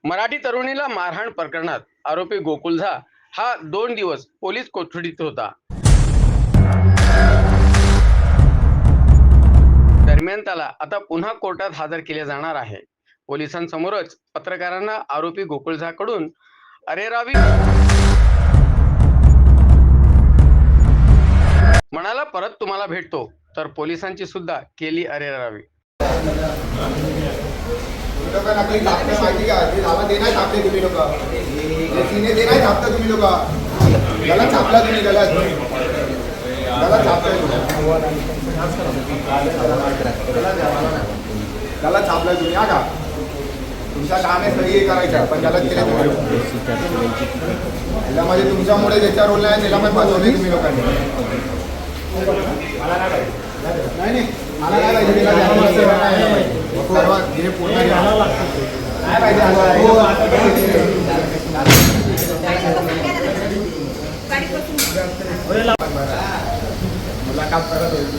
मराठी तरुणीला मारहाण प्रकरणात आरोपी गोकुल झा हा 2 दिवस पोलीस कोठडीत होता। दरम्यान त्याला आता पुन्हा कोर्टात हजर केले जाणार आहे। पोलिसांसमोरच पत्रकारांना आरोपी गोकुल झा कडून अरेरावी म्हणाला, परत तुम्हाला भेटतो, तर पोलिसांची सुद्धा केली अरेरावी। आपली छापते माहिती का? ते दावा देणार छापते तुम्ही लोक, सीने देणार छापता तुम्ही लोक, गलत छापला तुम्ही, गलत छापताय, गलत छापला तुम्ही। हा का तुमचं काम आहे सही करायचं, पण गलत केलं तुम्ही। त्याच्यामध्ये तुमच्यामुळे ज्याचा रोल नाही त्याला पण फसवले तुम्ही लोकांनी। नाही मला नाही पाहिजे, पूर्ण नाही पाहिजे। मुलाकात करत होईल।